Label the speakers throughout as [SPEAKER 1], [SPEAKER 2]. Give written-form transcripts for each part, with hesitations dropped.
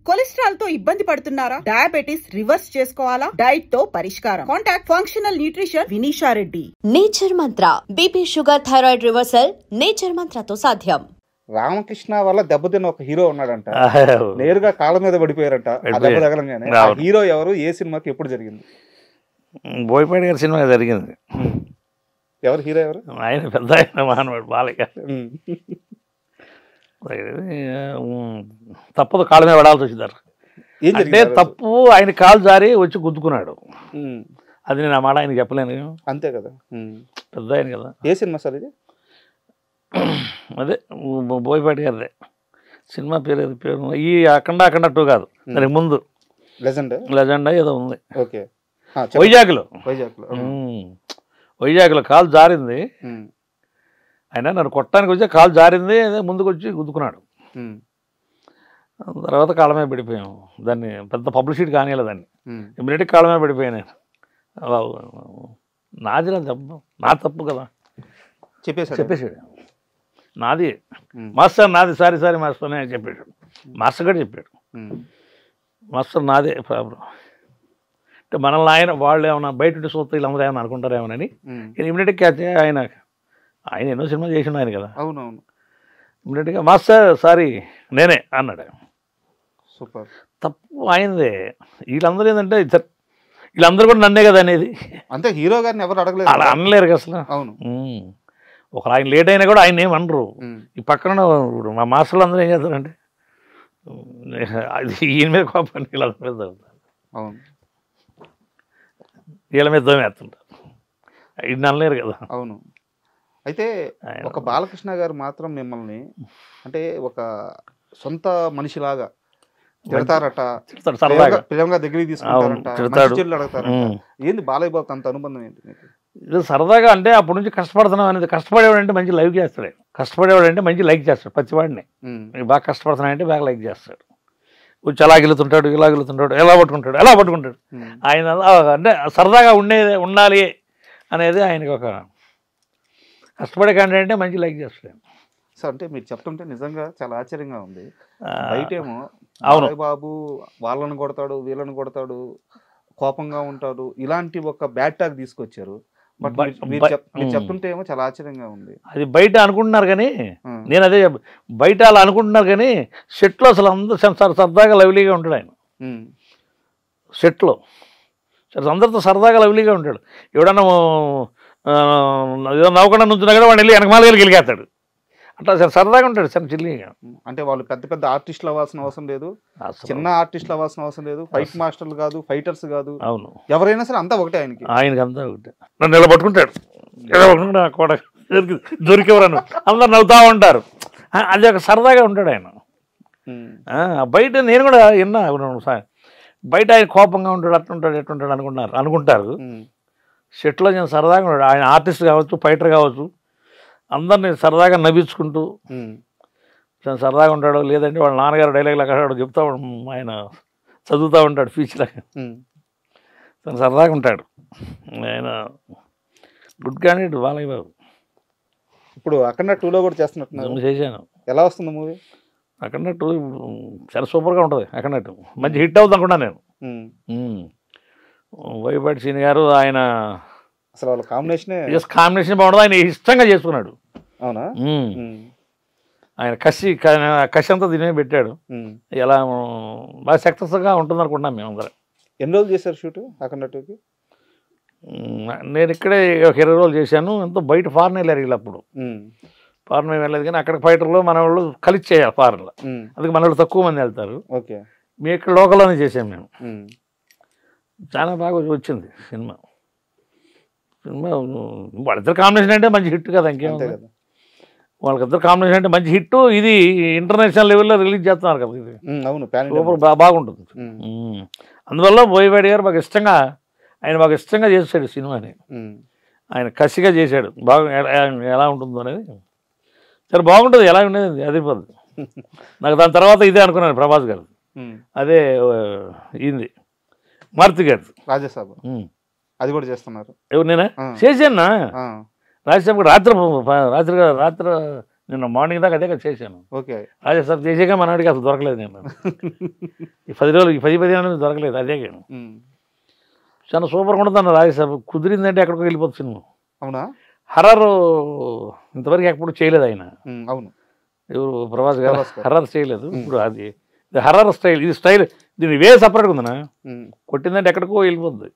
[SPEAKER 1] Cholesterol తో ఇబ్బంది పడుతున్నారా? డయాబెటిస్ రివర్స్ చేసుకోవాలా? డైట్ తో పరిష్కారం. Contact functional nutrition Vinisha Reddy.
[SPEAKER 2] Nature mantra BP sugar thyroid reversal nature మంత్రతో సాధ్యం.
[SPEAKER 3] రామకృష్ణ వల్ల దెబ్బతిన్న ఒక హీరో ఉన్నాడంట, నేరుగా కాళ్ళ మీద పడిపోయారంట. హీరో ఎవరు, ఏ సినిమాకి ఎప్పుడు జరిగింది?
[SPEAKER 4] బోయపాటి గారి సినిమా జరిగింది.
[SPEAKER 3] ఎవరు హీరో? ఎవరు
[SPEAKER 4] ఆయన? పెద్ద ఆయన మహానుభావుడు బాలయ్య. తప్పదు, కాళ్ళ మీద పడాల్సి వచ్చిందారు. అంటే తప్పు ఆయన కాలు జారి వచ్చి గుద్దుకున్నాడు. అది నేను ఆ మాట ఆయనకి చెప్పలేను. అంతే కదా, పెద్ద ఆయన కదా. ఏ సినిమా సార్ ఇది? అదే బోయపాటి గారిదే సినిమా పేరు. ఈ అఖండ 2 కాదు, దానికి ముందు లెజెండ్ ఏదో ఉంది. వైజాగ్లో కాలు జారింది. ఆయన నన్ను కొట్టడానికి వచ్చి కాలు జారింది, ముందుకు వచ్చి గుద్దుకున్నాడు. తర్వాత కాళ్ళ మీద పడిపోయాం. దాన్ని పెద్ద పబ్లిసిటీ కానిలే, దాన్ని ఇమ్మీడియట్గా కాళ్ళ మీద పడిపోయాను నేను. నాది నా తప్పు కదా చెప్పేసాడు. నాది మాస్టర్, నాది, సారీ మాస్టర్ అని చెప్పాడు. మాస్టర్ కూడా చెప్పాడు, మాస్టర్ నాదే ప్రాబ్లం. అంటే మనల్ని వాళ్ళు ఏమన్నా బయట ఉంటే సూత్ర వీళ్ళందరూ ఏమన్నా అనుకుంటారేమోనని ఇమ్మీడియట్గా ఆయన ఎన్నో సినిమా చేసిండు ఆయన కదా. అవునవును. ఇమ్మీడియట్గా మాస్టర్ సారీ నేనే అన్నాడు. సూపర్. తప్పు ఆయనదే. వీళ్ళందరూ ఏంటంటే వీళ్ళందరూ కూడా నన్నే కదా అనేది. అంతే, హీరో గారిని ఎవరు అడగలేదు, అలా అనలేరు కదా అసలు. అవును. ఒక ఆయన లేట్ అయినా కూడా ఆయన ఏమనరు. ఈ పక్కన మా మాస్టర్లు అందరూ ఏం చేస్తారంటే అది ఈయన మీద కోపాన్ని వీళ్ళందరి మీద తగ్గుతారు. అవును, వీళ్ళ మీద దోమేస్తుంటారు. ఇది అనలేరు కదా. అవును. అయితే ఒక బాలకృష్ణ గారు మాత్రం మిమ్మల్ని అంటే ఒక సొంత మనిషిలాగా తిడతారట, ప్రేమగా దగ్గరికి తీసుకుంటారట, అడుగుతారట. ఏంది బాలయ్య బాబు అంత అనుబంధం ఏంటి మీకు? ఇది సరదాగా అంటే అప్పటి నుంచి కష్టపడుతున్నాం అనేది. కష్టపడేవాడంటే మంచి లైక్ చేస్తాడు. కష్టపడేవాడంటే మంచి లైక్ చేస్తాడు. ప్రతివాడిని బాగా కష్టపడుతున్నాయంటే బాగా లైక్ చేస్తాడు. కొంచెం అలా గెలుతుంటాడు, ఇలా గెలుతుంటాడు, ఎలా పట్టుకుంటాడు. ఆయన అంటే సరదాగా ఉండాలి అనేది ఆయనకి ఒక కష్టపడే కంటే అంటే మంచి లైక్ చేస్తాడు. సార్ అంటే మీరు చెప్తుంటే నిజంగా చాలా ఆశ్చర్యంగా ఉంది. బయటేమో బాలయ్య బాబు వాళ్ళని కొడతాడు, వీళ్ళని కొడతాడు, కోపంగా ఉంటాడు, ఇలాంటి ఒక బ్యాడ్ టాక్ తీసుకొచ్చారు. బట్ మీరు చెప్తుంటే ఏమో చాలా ఆశ్చర్యంగా ఉంది. అది బయట అనుకుంటున్నారు కానీ నేను అదే బయట అలా అనుకుంటున్నారు కానీ సెట్లో అసలు అందరూ సరదాగా లవ్లీగా ఉంటాడు ఆయన. సెట్లో అందరితో సరదాగా లవ్లీగా ఉంటాడు. ఎవడన్నా ఏదో నవ్వకుండా నుంచున్నా కూడా వాడు వెళ్ళి వెనకమాలకి గెలిగేస్తాడు. అట్లా సరదాగా ఉంటాడు సార్, చిల్లిగా. అంటే వాళ్ళు పెద్ద పెద్ద ఆర్టిస్టులు అవ్వాల్సిన అవసరం లేదు, చిన్న ఆర్టిస్టులు అవ్వాల్సిన అవసరం లేదు, ఫైట్ మాస్టర్లు కాదు, ఫైటర్స్ కాదు. అవును, ఎవరైనా సరే అంతా ఒకటే ఆయనకి అంతా ఒకటే. నన్ను ఇలా పట్టుకుంటాడు, దొరికేవరను అందరు నవ్వుతా ఉంటారు. అది ఒక సరదాగా ఉంటాడు ఆయన. బయట నేను కూడా విన్నా, బయట ఆయన కోపంగా ఉంటాడు, అట్లుంటాడు, ఎట్లుంటాడు అనుకుంటారు. సెట్లో నేను సరదాగా ఉంటాడు. ఆయన ఆర్టిస్ట్ కావచ్చు, ఫైటర్ కావచ్చు, అందరినీ సరదాగా నవ్వించుకుంటూ సరదాగా ఉంటాడు. లేదంటే వాళ్ళ నాన్నగారు డైలాగ్ లాగా చెప్తా ఆయన చదువుతూ ఉంటాడు స్పీచ్ లాగా. తను సరదాగా ఉంటాడు. ఆయన గుడ్ క్యాండిడేట్ బాలయ్య బాబు. ఇప్పుడు అఖండ 2లో కూడా చేస్తున్నట్టు చేశాను. ఎలా వస్తుంది మూవీ? అఖండ 2 చాలా సూపర్గా ఉంటుంది. అఖండ 2 మంచి హిట్ అవుతుంది అనుకున్నా నేను. బోయపాటి శ్రీని గారు ఆయన అసలు వాళ్ళ కాంబినేషన్ బాగుంటుంది. ఆయన ఇష్టంగా చేసుకున్నాడు. అవునా? ఆయన కసి అంతా దీని పెట్టాడు. ఎలా బాగా సక్సెస్గా ఉంటుంది అనుకుంటున్నాం మేము అందరం. ఎన్ని రోజులు చేశారు షూట్ అఖండ 2కి? నేను ఇక్కడే ఒక 20 రోజులు చేశాను. ఎంతో బయట ఫారెన్ వెళ్ళారు వీళ్ళు. అప్పుడు ఫారెన్ వెళ్ళలేదు కానీ అక్కడ ఫైటర్లో మన వాళ్ళు కలిసి చేయాలి ఫారెన్లో. అందుకే మన వాళ్ళు తక్కువ మంది వెళ్తారు. ఓకే, మీ ఇక్కడ లోకల్లోనే చేసాం మేము. చాలా బాగా వచ్చింది సినిమా. వాళ్ళిద్దరు కాంబినేషన్ అంటే మంచి హిట్ కదా, ఇంకేం వాళ్ళకిద్దరు కాంబినేషన్ అంటే మంచి హిట్. ఇది ఇంటర్నేషనల్ లెవెల్లో రిలీజ్ చేస్తున్నారు కదా, ఇది సూపర్ బాగుంటుంది. అందువల్ల బోయపాటి గారు బాగా ఇష్టంగా చేశాడు సినిమాని. ఆయన కసిగా చేశాడు. బాగా ఎలా ఉంటుందో అనేది సరే బాగుంటుంది. ఎలా ఉండేది అది పోదు నాకు. దాని తర్వాత ఇదే అనుకున్నాను, ప్రభాస్ గారు. అదే ఇది మారుతి గారు రాజాసాబ్, అది కూడా చేస్తున్నారు. ఎవరు? నేనా చేశాను. రాజాసాబ్ రాత్రి
[SPEAKER 5] నిన్న మార్నింగ్ దాకా అదే చేశాను.
[SPEAKER 4] ఓకే.
[SPEAKER 5] అదే సార్ చేసాక మనవాడికి అసలు దొరకలేదు. నేను ఈ 10 రోజులు 10 నుంచి దొరకలేదు. అదే చాలా సూపర్గా ఉంటుంది అన్న రాజేసాబ్. కుదిరిందంటే ఎక్కడికో వెళ్ళిపోతుంది సినిమా.
[SPEAKER 4] అవునా?
[SPEAKER 5] హర్రర్ ఇంతవరకు ఎప్పుడు చేయలేదు ఆయన.
[SPEAKER 4] అవును.
[SPEAKER 5] ఎవరు ప్రభాస్ గారు హర్రర్ చేయలేదు. ఇప్పుడు అది హర్రర్ స్టైల్, ఇది స్టైల్, దీని వే సపరేట్గా ఉందనా. కొట్టిందంటే ఎక్కడికో వెళ్ళిపోతుంది.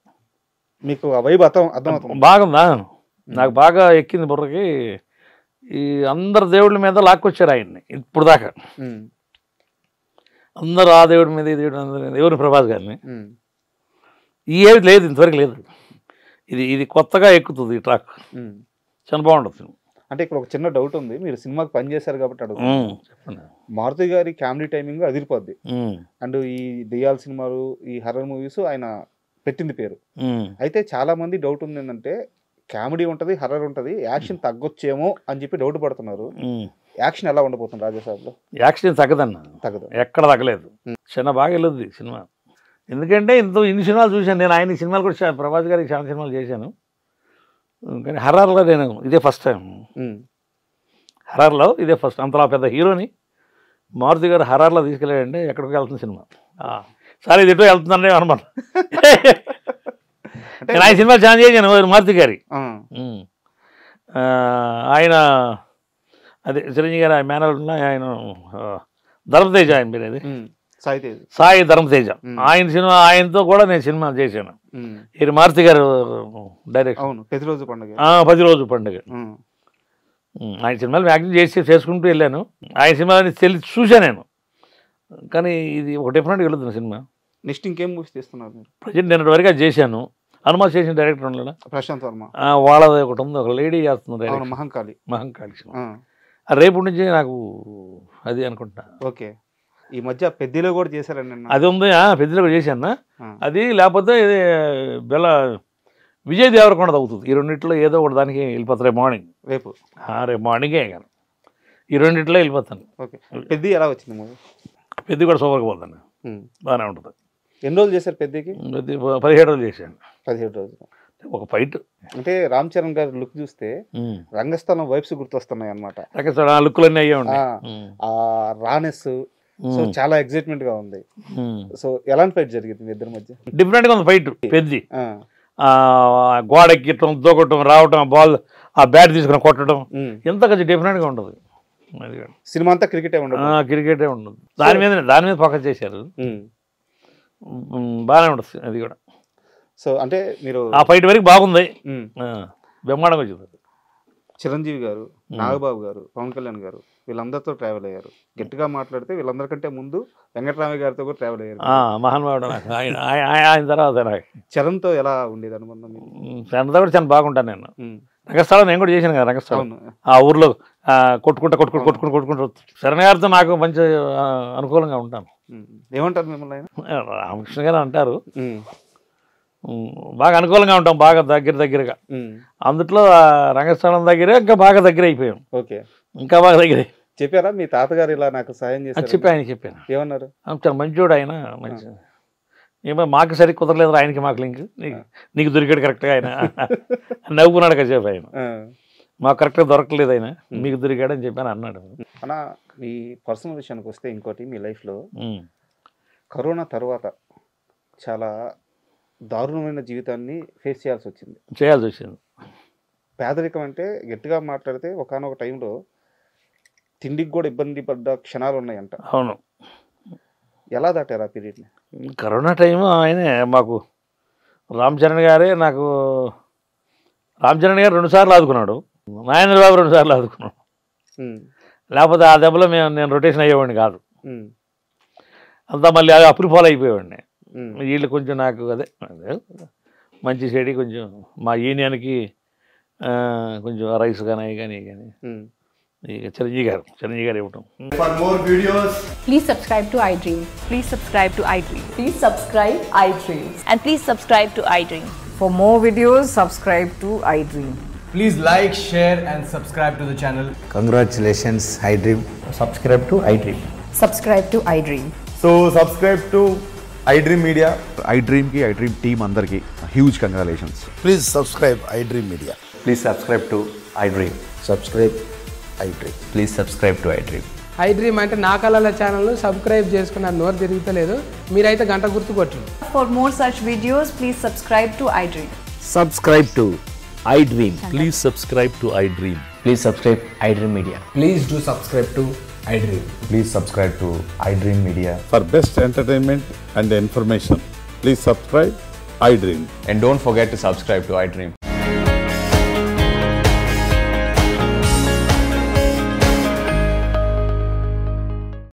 [SPEAKER 4] మీకు ఆ వైబ్ అర్థమవుతుంది.
[SPEAKER 5] బాగుందా? నాకు బాగా ఎక్కింది బుర్రకి. ఈ అందరు దేవుళ్ళ మీద లాక్కొచ్చారు ఆయన్ని ఇప్పుడు దాకా. అందరూ ఆ దేవుడి మీద, ఈ దేవుడి మీద, ఎవరు ప్రభాస్ గారిని. ఈ ఏది లేదు, ఇంతవరకు లేదు. ఇది కొత్తగా ఎక్కుతుంది ఈ ట్రాక్. చాలా బాగుంటుంది.
[SPEAKER 4] అంటే ఇక్కడ ఒక చిన్న డౌట్ ఉంది. మీరు సినిమాకి పని చేశారు కాబట్టి అడుగుతాను. మారుతి గారి కామెడీ టైమింగ్ అదిరిపోద్ది. అండ్ ఈ దెయ్యాల సినిమాలు, ఈ హర్రర్ మూవీస్ ఆయన పెట్టింది పేరు. అయితే చాలా మంది డౌట్ ఉంది ఏంటంటే, కామెడీ ఉంటుంది, హర్రర్ ఉంటుంది, యాక్షన్ తగ్గొచ్చేమో అని చెప్పి డౌట్ పడుతున్నారు. యాక్షన్ ఎలా ఉండబోతుంది రాజాసాబ్లో?
[SPEAKER 5] యాక్షన్ తగ్గదన్న, తగ్గదు, ఎక్కడ తగ్గలేదు. చిన్న బాగా వెళ్ళొద్ది సినిమా. ఎందుకంటే ఇన్ని సినిమాలు చూశాను నేను. ఆయన సినిమాలు కూడా ప్రభాస్ గారికి చాలా సినిమాలు చేశాను. కానీ హర్రర్లో నేను ఇదే ఫస్ట్ టైం. హర్రర్లో ఇదే ఫస్ట్. అంతలా పెద్ద హీరోని మారుతి గారు హర్రర్లో తీసుకెళ్ళాడంటే ఎక్కడికి వెళ్తుంది సినిమా. సరే ఇది ఎటో వెళ్తుందండి అనమాట. నేను ఆయన సినిమాలు చాలా చేశాను మారుతి గారి. ఆయన అదే చిరంజీవి గారు మేనల్ ఆయన ధర్మతేజ ఆయన పేరు, అది సాయి ధర్మతేజ. ఆయన సినిమా, ఆయనతో కూడా నేను సినిమా చేశాను. ఇది మారుతి గారు డైరెక్షన్. 10 రోజు పండుగ. ఆయన సినిమాలు మ్యాక్సిమం చేసుకుంటూ వెళ్ళాను. ఆయన సినిమాని చూశాను నేను. కానీ ఇది ఒక డిఫరెంట్గా వెళుతుంది సినిమా.
[SPEAKER 4] నెక్స్ట్ ఇంకేం మూవీస్ తీస్తున్నారు?
[SPEAKER 5] ప్రజెంట్ నేను వరకు చేశాను. అనుమతి చేసిన డైరెక్టర్ ఉండలేదా,
[SPEAKER 4] ప్రశాంత్ వర్మ.
[SPEAKER 5] వాళ్ళది ఒకటి ఉంది, ఒక లేడీ చేస్తుంది
[SPEAKER 4] మహంకాళి.
[SPEAKER 5] సినిమా రేపు నుంచి నాకు అది అనుకుంటా.
[SPEAKER 4] ఓకే. ఈ మధ్య పెద్దలో కూడా చేశారండి.
[SPEAKER 5] అది ఉంది, పెద్దలో కూడా చేశాను అది. లేకపోతే ఇది విజయ్ దేవరకొండ అవుతుంది. ఈ రెండింటిలో ఏదో ఒకటి దానికి వెళ్ళిపోతారు. రేపు మార్నింగ్, రేపు మార్నింగే కానీ ఈ రెండింటిలో వెళ్ళిపోతాను.
[SPEAKER 4] ఓకే. పెద్ద ఎలా వచ్చింది మూవీ?
[SPEAKER 5] పెద్ద కూడా సూపర్గా పోతాను, బాగానే ఉంటుంది.
[SPEAKER 4] ఎన్ని రోజులు చేశారు పెద్దకి?
[SPEAKER 5] 17 రోజులు చేశాను.
[SPEAKER 4] 17 రోజులు.
[SPEAKER 5] ఒక ఫైట్.
[SPEAKER 4] అంటే రామ్ చరణ్ గారి లుక్ చూస్తే రంగస్థలం వైబ్స్ గుర్తొస్తున్నాయి అన్నమాట.
[SPEAKER 5] రంగస్థలం లుక్లన్నీ అయ్యే ఉంటాయి.
[SPEAKER 4] ఆ రానెస్ సో చాలా ఎక్సైట్మెంట్ గా ఉంది. సో ఎలాంటి ఫైట్ జరిగింది మీ ఇద్దరి మధ్య?
[SPEAKER 5] డిఫరెంట్ గా ఉంది ఫైట్. పెద్ది గోడ ఎక్కటం, దూకటం, రావటం, బాల్ ఆ బ్యాట్ తీసుకుని కొట్టడం, ఎంత కొంచెం డిఫరెంట్ గా ఉంటుంది.
[SPEAKER 4] సినిమా అంతా క్రికెటే ఉండదు.
[SPEAKER 5] క్రికెటే ఉండదు. దాని మీద ఫోకస్ చేశారు. బాగానే ఉంటుంది అది కూడా. సో అంటే మీరు ఆ ఫైట్ వరకు బాగుంది, బ్రహ్మాండంగా వచ్చింది.
[SPEAKER 4] చిరంజీవి గారు, నాగబాబు గారు, పవన్ కళ్యాణ్ గారు వీళ్ళందరితో ట్రావెల్ అయ్యారు. గట్టిగా మాట్లాడితే వీళ్ళందరికంటే ముందు వెంకటరామయ్య గారితో కూడా ట్రావెల్ అయ్యారు.
[SPEAKER 5] మహానుభావుడు ఆయన తర్వాత.
[SPEAKER 4] చరణ్తో ఎలా ఉండేది అనుబంధం?
[SPEAKER 5] చరణ్తో కూడా చాలా బాగుంటాను నేను. రంగస్థలం నేను కూడా చేశాను కదా. రంగస్థలం ఆ ఊర్లో కొట్టుకుంటూ చరణ్ గారితో నాకు మంచి అనుకూలంగా ఉంటాను.
[SPEAKER 4] ఏమంటారు మిమ్మల్ని ఆయన?
[SPEAKER 5] రామకృష్ణ గారు అంటారు, బాగా అనుకూలంగా ఉంటాం, బాగా దగ్గరగా. అందుట్లో రంగస్థలం దగ్గరే ఇంకా బాగా దగ్గర అయిపోయాం.
[SPEAKER 4] ఓకే.
[SPEAKER 5] ఇంకా బాగా దగ్గర
[SPEAKER 4] చెప్పారా మీ తాతగారు ఇలా నాకు సాయం చేశారు?
[SPEAKER 5] చెప్పాను.
[SPEAKER 4] ఏమన్నారు?
[SPEAKER 5] చాలా మంచోడు ఆయన. మంచి ఏమో మాకు సరి కుదరలేదు, ఆయనకి మాకు లింక్. నీకు దొరికాడు కరెక్ట్గా ఆయన నవ్వుకున్నాడు కాసేపు. ఆయన మాకు కరెక్ట్గా దొరకలేదు, ఆయన మీకు దొరికాడు అని చెప్పాను అన్నాడు.
[SPEAKER 4] అన్న మీ పర్సనల్ విషయానికి వస్తే ఇంకోటి, మీ లైఫ్లో కరోనా తర్వాత చాలా దారుణమైన జీవితాన్ని ఫేస్ చేయాల్సి వచ్చింది. పేదరికం అంటే గట్టిగా మాట్లాడితే ఒకానొక టైంలో తిండికి కూడా ఇబ్బంది పడ్డ క్షణాలు ఉన్నాయంట.
[SPEAKER 5] అవును.
[SPEAKER 4] ఎలా దాటారు ఆ పీరియడ్ని?
[SPEAKER 5] కరోనా టైము ఆయనే మాకు రామ్ చరణ్ గారు 2 సార్లు ఆదుకున్నాడు. నాగేంద్ర బాబు 2 సార్లు ఆదుకున్నాడు. లేకపోతే ఆ దెబ్బలో నేను రొటేషన్ అయ్యేవాడిని కాదు. అంతా మళ్ళీ అప్పులు ఫాలో అయిపోయేవాడిని. వీళ్ళు కొంచెం నాకు అదే మంచి చెడి కొంచెం మా యూనియన్కి కొంచెం రైస్ కానీ అవి కానీ ఇక చిరంజీవి గారు ఇవ్వటం.
[SPEAKER 6] For more videos,
[SPEAKER 7] please subscribe to iDream.
[SPEAKER 8] Please subscribe to iDream.
[SPEAKER 7] Please subscribe iDream.
[SPEAKER 8] And please subscribe to iDream.
[SPEAKER 7] For more videos, subscribe to iDream.
[SPEAKER 6] please like, share and subscribe to the channel.
[SPEAKER 9] Congratulations, iDream.
[SPEAKER 5] Subscribe to iDream.
[SPEAKER 7] Subscribe to iDream.
[SPEAKER 6] So subscribe to iDream Media.
[SPEAKER 10] iDream ki iDream team andarki huge congratulations.
[SPEAKER 9] Please subscribe iDream Media.
[SPEAKER 5] Please subscribe to iDream.
[SPEAKER 9] Subscribe iDream. Please subscribe to iDream.
[SPEAKER 11] iDream అంటే నా కళల ఛానల్ను subscribe చేసుకున్న నోరు తిరుగుతలేదు మీరైతే గంట గుర్తు కొట్టండి.
[SPEAKER 7] For more such videos, please subscribe to iDream.
[SPEAKER 12] Subscribe to iDream. Please subscribe to iDream.
[SPEAKER 9] Please subscribe iDream Media.
[SPEAKER 6] Please do subscribe to iDream.
[SPEAKER 10] Please subscribe to iDream Media.
[SPEAKER 13] For best entertainment and information, please subscribe iDream.
[SPEAKER 9] And don't forget to subscribe to iDream.